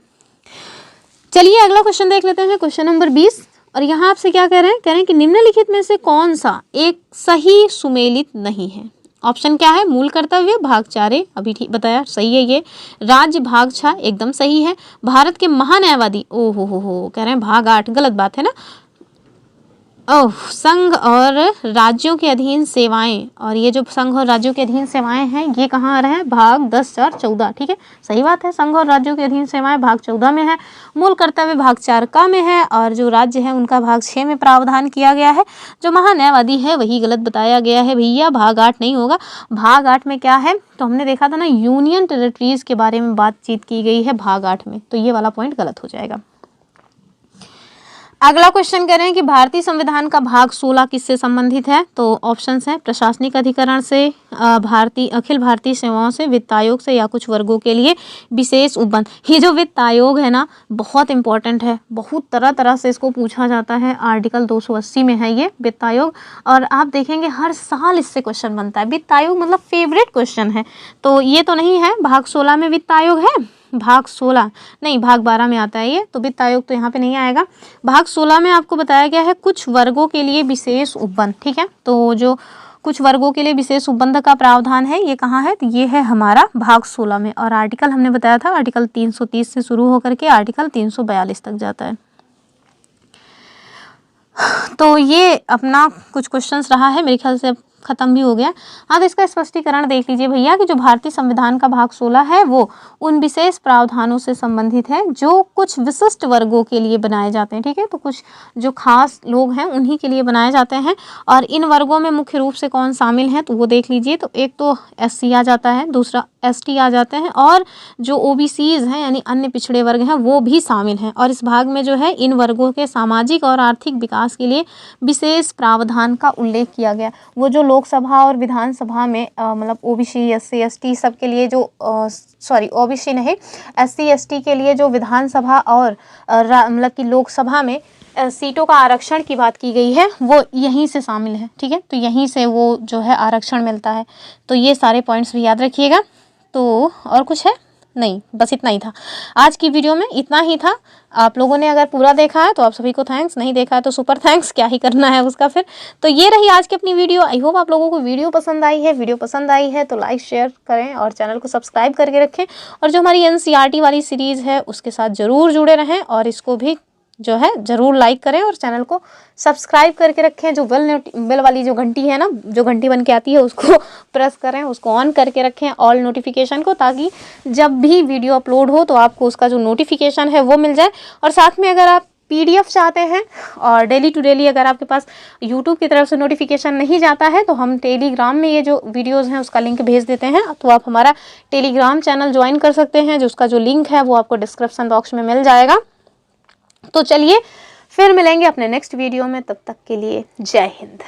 चलिए अगला क्वेश्चन देख लेते हैं, क्वेश्चन नंबर 20। और यहाँ आपसे क्या कह रहे हैं कि निम्नलिखित में से कौन सा एक सही सुमेलित नहीं है। ऑप्शन क्या है, मूल कर्तव्य भाग 4 अभी ठीक बताया सही है, ये राज्य भाग 6 एकदम सही है, भारत के महान्यायवादी हो कह रहे हैं भाग 8 गलत बात है ना, संघ और राज्यों के अधीन सेवाएं, और ये जो संघ और राज्यों के अधीन सेवाएं हैं ये कहाँ आ रहे हैं, भाग 10, 4, 14। ठीक है, सही बात है, संघ और राज्यों के अधीन सेवाएं भाग 14 में है, मूल कर्तव्य भाग 4 का में है, और जो राज्य है उनका भाग 6 में प्रावधान किया गया है। जो महान्यायवादी है वही गलत बताया गया है भैया, भाग 8 नहीं होगा। भाग 8 में क्या है, तो हमने देखा था ना यूनियन टेरिटरीज के बारे में बातचीत की गई है भाग 8 में, तो ये वाला पॉइंट गलत हो जाएगा। अगला क्वेश्चन कह रहे हैं कि भारतीय संविधान का भाग 16 किससे संबंधित है। तो ऑप्शंस हैं प्रशासनिक अधिकरण से, अखिल भारतीय सेवाओं से, वित्त आयोग से, या कुछ वर्गों के लिए विशेष उपबंध। ये जो वित्त आयोग है ना बहुत इंपॉर्टेंट है, बहुत तरह तरह से इसको पूछा जाता है। आर्टिकल 280 में है ये वित्त आयोग, और आप देखेंगे हर साल इससे क्वेश्चन बनता है। वित्त आयोग मतलब फेवरेट क्वेश्चन है। तो ये तो नहीं है, भाग 16 में वित्त आयोग है, भाग 16 नहीं, भाग 12 में आता है ये, तो वित्त आयोग तो यहाँ पे नहीं आएगा। भाग 16 में आपको बताया गया है कुछ वर्गों के लिए विशेष उपबंध, ठीक है। तो जो कुछ वर्गों के लिए विशेष उपबंध का प्रावधान है ये कहाँ है, तो ये है हमारा भाग 16 में। और आर्टिकल हमने बताया था आर्टिकल 330 से शुरू होकर के आर्टिकल 342 तक जाता है। तो ये अपना कुछ क्वेश्चंस रहा है, मेरे ख्याल से अब खत्म भी हो गया। हाँ, तो इसका स्पष्टीकरण देख लीजिए भैया कि जो भारतीय संविधान का भाग 16 है वो उन विशेष प्रावधानों से संबंधित है जो कुछ विशिष्ट वर्गों के लिए बनाए जाते हैं, ठीक है। तो कुछ जो खास लोग हैं उन्हीं के लिए बनाए जाते हैं। और इन वर्गों में मुख्य रूप से कौन शामिल है तो वो देख लीजिए। तो एक तो SC आ जाता है, दूसरा ST आ जाते हैं, और जो OBCs हैं यानी अन्य पिछड़े वर्ग हैं वो भी शामिल हैं। और इस भाग में जो है इन वर्गों के सामाजिक और आर्थिक विकास के लिए विशेष प्रावधान का उल्लेख किया गया। वो जो लोकसभा और विधानसभा में मतलब OBC SC ST सब के लिए जो OBC नहीं SC ST के लिए जो विधानसभा और मतलब कि लोकसभा में सीटों का आरक्षण की बात की गई है वो यहीं से शामिल है, ठीक है। तो यहीं से वो जो है आरक्षण मिलता है। तो ये सारे पॉइंट्स भी याद रखिएगा। तो और कुछ है नहीं, बस इतना ही था आज की वीडियो में, इतना ही था। आप लोगों ने अगर पूरा देखा है तो आप सभी को थैंक्स, नहीं देखा है तो सुपर थैंक्स, क्या ही करना है उसका फिर। तो ये रही आज की अपनी वीडियो। आई होप आप लोगों को वीडियो पसंद आई है। वीडियो पसंद आई है तो लाइक शेयर करें और चैनल को सब्सक्राइब करके रखें। और जो हमारी NCERT वाली सीरीज़ है उसके साथ ज़रूर जुड़े रहें, और इसको भी जो है ज़रूर लाइक करें और चैनल को सब्सक्राइब करके रखें। जो बेल वाली जो घंटी है ना, जो घंटी बन के आती है उसको प्रेस करें, उसको ऑन करके रखें ऑल नोटिफिकेशन को, ताकि जब भी वीडियो अपलोड हो तो आपको उसका जो नोटिफिकेशन है वो मिल जाए। और साथ में अगर आप PDF चाहते हैं और डेली टू डेली अगर आपके पास YouTube की तरफ से नोटिफिकेशन नहीं जाता है तो हम टेलीग्राम में ये जो वीडियोज़ हैं उसका लिंक भेज देते हैं। तो आप हमारा टेलीग्राम चैनल ज्वाइन कर सकते हैं, जिसका जो लिंक है वो आपको डिस्क्रिप्शन बॉक्स में मिल जाएगा। तो चलिए फिर मिलेंगे अपने नेक्स्ट वीडियो में, तब तक के लिए जय हिंद।